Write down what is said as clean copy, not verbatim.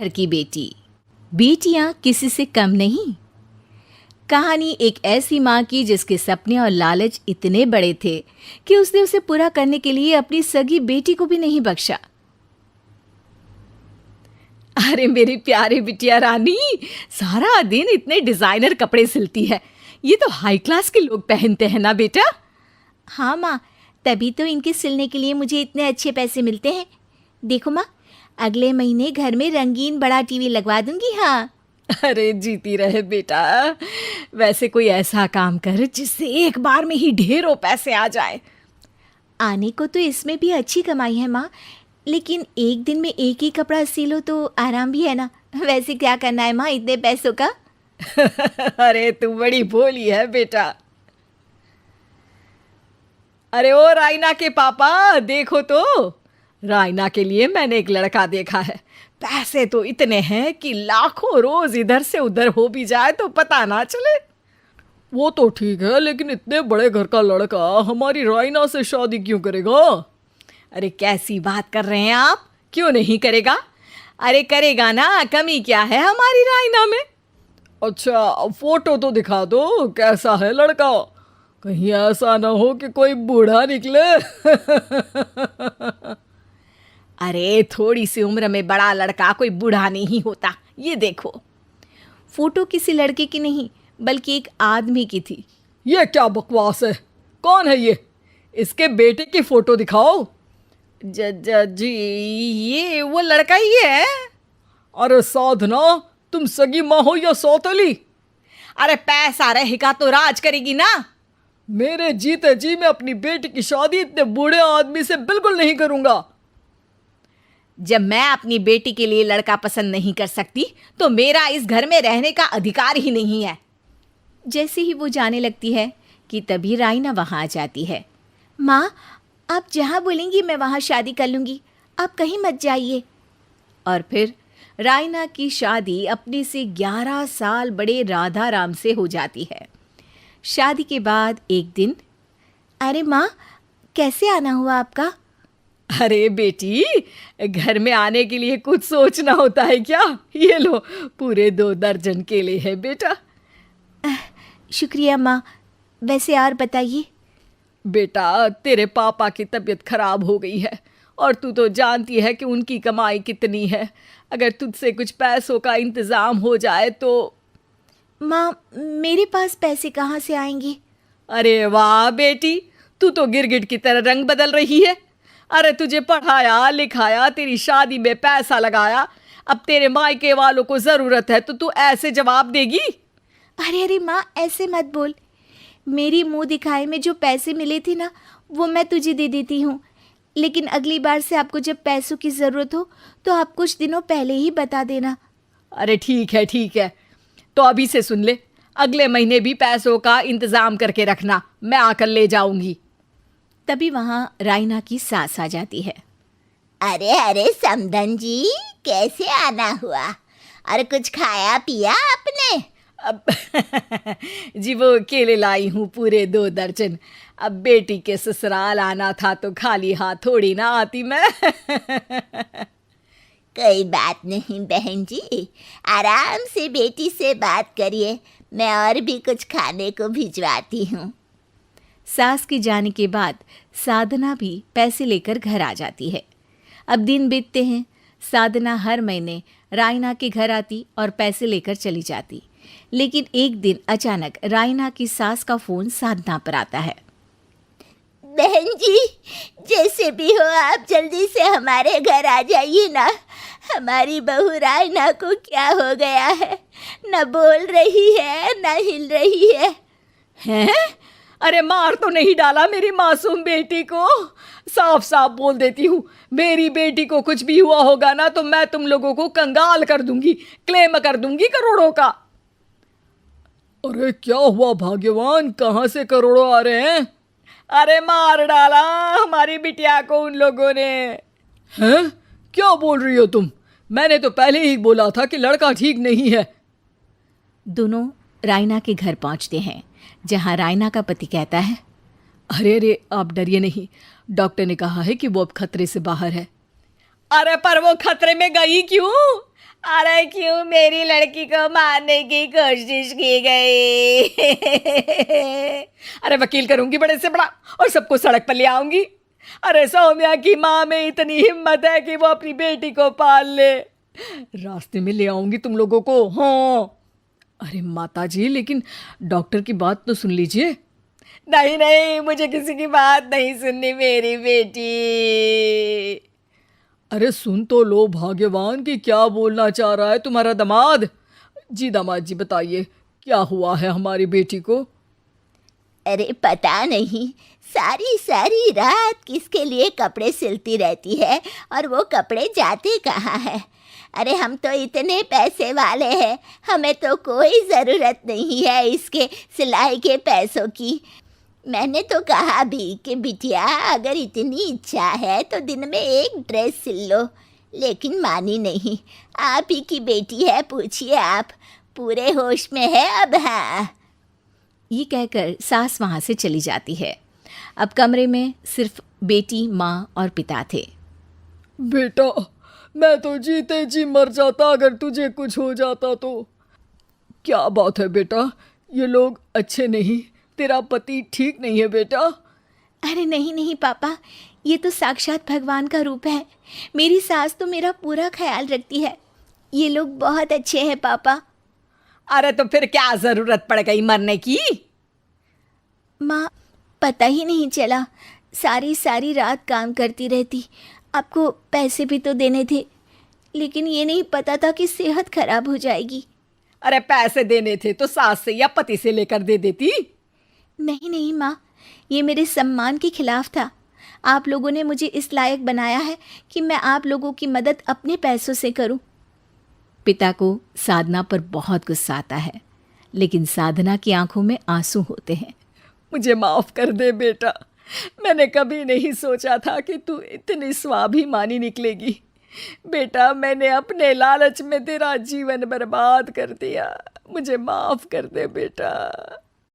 घर की बेटी, बेटियां किसी से कम नहीं। कहानी एक ऐसी माँ की जिसके सपने और लालच इतने बड़े थे कि उसने उसे पूरा करने के लिए अपनी सगी बेटी को भी नहीं बख्शा। अरे मेरी प्यारी बिटिया रानी, सारा दिन इतने डिजाइनर कपड़े सिलती है। ये तो हाई क्लास के लोग पहनते हैं ना बेटा। हाँ माँ, तभी तो इनके सिलने के लिए मुझे इतने अच्छे पैसे मिलते हैं। देखो माँ, अगले महीने घर में रंगीन बड़ा टीवी लगवा दूंगी। हाँ। अरे जीती रहे बेटा। वैसे कोई ऐसा काम कर जिससे एक बार में ही ढेरों पैसे आ जाए। आने को तो इसमें भी अच्छी कमाई है माँ, लेकिन एक दिन में एक ही कपड़ा सिलो तो आराम भी है ना। वैसे क्या करना है माँ इतने पैसों का? अरे तू बड़ी भोली है बेटा। अरे ओ रायना के पापा, देखो तो, रायना के लिए मैंने एक लड़का देखा है। पैसे तो इतने हैं कि लाखों रोज इधर से उधर हो भी जाए तो पता ना चले। वो तो ठीक है, लेकिन इतने बड़े घर का लड़का हमारी रायना से शादी क्यों करेगा? अरे कैसी बात कर रहे हैं आप? क्यों नहीं करेगा? अरे करेगा ना, कमी क्या है हमारी रायना में? अच्छा, फोटो तो दिखा दो, कैसा है लड़का? कहीं ऐसा ना हो कि कोई बूढ़ा निकले। अरे थोड़ी सी उम्र में बड़ा लड़का कोई बूढ़ा नहीं होता। ये देखो। फोटो किसी लड़के की नहीं बल्कि एक आदमी की थी। ये क्या बकवास है? कौन है ये? इसके बेटे की फोटो दिखाओ। जी ये वो लड़का ही है। अरे साधना, तुम सगी माँ हो या सौतेली? अरे पैसा रहेगा तो राज करेगी ना। मेरे जीते जी मैं अपनी बेटी की शादी इतने बूढ़े आदमी से बिल्कुल नहीं करूंगा। जब मैं अपनी बेटी के लिए लड़का पसंद नहीं कर सकती तो मेरा इस घर में रहने का अधिकार ही नहीं है। जैसे ही वो जाने लगती है कि तभी रायना वहां आ जाती है। माँ, आप जहां बोलेंगी मैं वहां शादी कर लूंगी, आप कहीं मत जाइए। और फिर रायना की शादी अपने से 11 साल बड़े राधा राम से हो जाती है। शादी के बाद एक दिन, अरे माँ, कैसे आना हुआ आपका? अरे बेटी, घर में आने के लिए कुछ सोचना होता है क्या? ये लो, पूरे 2 दर्जन केले हैं बेटा। शुक्रिया माँ। वैसे और बताइए। बेटा, तेरे पापा की तबीयत खराब हो गई है और तू तो जानती है कि उनकी कमाई कितनी है। अगर तुझसे कुछ पैसों का इंतज़ाम हो जाए तो। माँ, मेरे पास पैसे कहाँ से आएंगे? अरे वाह बेटी, तू तो गिरगिट की तरह रंग बदल रही है। अरे तुझे पढ़ाया लिखाया, तेरी शादी में पैसा लगाया, अब तेरे मायके वालों को ज़रूरत है तो तू ऐसे जवाब देगी? अरे माँ, ऐसे मत बोल। मेरी मुंह दिखाए में जो पैसे मिले थे ना, वो मैं तुझे दे देती हूँ। लेकिन अगली बार से आपको जब पैसों की ज़रूरत हो तो आप कुछ दिनों पहले ही बता देना। अरे ठीक है ठीक है, तो अभी से सुन ले, अगले महीने भी पैसों का इंतज़ाम करके रखना, मैं आकर ले जाऊंगी। तभी वहाँ रायना की सास आ जाती है। अरे अरे समधन जी, कैसे आना हुआ? अरे कुछ खाया पिया आपने? अब जी वो केले लाई हूँ पूरे 2 दर्जन। अब बेटी के ससुराल आना था तो खाली हाथ थोड़ी ना आती मैं। कोई बात नहीं बहन जी, आराम से बेटी से बात करिए, मैं और भी कुछ खाने को भिजवाती हूँ। सास के जाने के बाद साधना भी पैसे लेकर घर आ जाती है। अब दिन बीतते हैं। साधना हर महीने रायना के घर आती और पैसे लेकर चली जाती। लेकिन एक दिन अचानक रायना की सास का फ़ोन साधना पर आता है। बहन जी, जैसे भी हो आप जल्दी से हमारे घर आ जाइए ना। हमारी बहू रायना को क्या हो गया है? न बोल रही है न हिल रही है। हैं? अरे मार तो नहीं डाला मेरी मासूम बेटी को? साफ साफ बोल देती हूँ, मेरी बेटी को कुछ भी हुआ होगा ना तो मैं तुम लोगों को कंगाल कर दूंगी, क्लेम कर दूंगी करोड़ों का। अरे क्या हुआ भाग्यवान, कहाँ से करोड़ों आ रहे हैं? अरे मार डाला हमारी बिटिया को उन लोगों ने। हैं? क्या बोल रही हो तुम? मैंने तो पहले ही बोला था कि लड़का ठीक नहीं है। दोनों रायना के घर पहुंचते हैं, जहां रायना का पति कहता है, अरे अरे आप डरिए नहीं, डॉक्टर ने कहा है कि वो अब खतरे से बाहर है। अरे पर वो खतरे में गई क्यों? अरे क्यों मेरी लड़की को मारने की कोशिश की गई? अरे वकील करूंगी बड़े से बड़ा और सबको सड़क पर ले आऊंगी। अरे सौम्या की माँ में इतनी हिम्मत है कि वो अपनी बेटी को पाल ले। रास्ते में ले आऊंगी तुम लोगों को। हाँ। अरे माता जी, लेकिन डॉक्टर की बात तो सुन लीजिए। नहीं नहीं, मुझे किसी की बात नहीं सुननी मेरी बेटी। अरे सुन तो लो भाग्यवान कि क्या बोलना चाह रहा है तुम्हारा दामाद। जी दामाद जी, बताइए क्या हुआ है हमारी बेटी को। अरे पता नहीं, सारी सारी रात किसके लिए कपड़े सिलती रहती है और वो कपड़े जाते कहाँ हैं। अरे हम तो इतने पैसे वाले हैं, हमें तो कोई ज़रूरत नहीं है इसके सिलाई के पैसों की। मैंने तो कहा भी कि बिटिया अगर इतनी इच्छा है तो दिन में एक ड्रेस सिल लो, लेकिन मानी नहीं। आप ही की बेटी है, पूछिए आप, पूरे होश में है अब। हाँ, ये कहकर सास वहाँ से चली जाती है। अब कमरे में सिर्फ बेटी, माँ और पिता थे। बेटा, मैं तो जीते जी मर जाता अगर तुझे कुछ हो जाता तो। क्या बात है बेटा, ये लोग अच्छे नहीं, तेरा पति ठीक नहीं है बेटा। अरे नहीं नहीं पापा, ये तो साक्षात भगवान का रूप है। मेरी सास तो मेरा पूरा ख्याल रखती है। ये लोग बहुत अच्छे हैं पापा। अरे तो फिर क्या ज़रूरत पड़ गई मरने की? माँ, पता ही नहीं चला, सारी सारी रात काम करती रहती। आपको पैसे भी तो देने थे, लेकिन ये नहीं पता था कि सेहत खराब हो जाएगी। अरे पैसे देने थे तो सास से या पति से लेकर दे देती। नहीं नहीं माँ, ये मेरे सम्मान के खिलाफ था। आप लोगों ने मुझे इस लायक बनाया है कि मैं आप लोगों की मदद अपने पैसों से करूं। पिता को साधना पर बहुत गुस्सा आता है, लेकिन साधना की आंखों में आंसू होते हैं। मुझे माफ़ कर दे बेटा, मैंने कभी नहीं सोचा था कि तू इतनी स्वाभिमानी निकलेगी। बेटा, मैंने अपने लालच में तेरा जीवन बर्बाद कर दिया, मुझे माफ़ कर दे बेटा।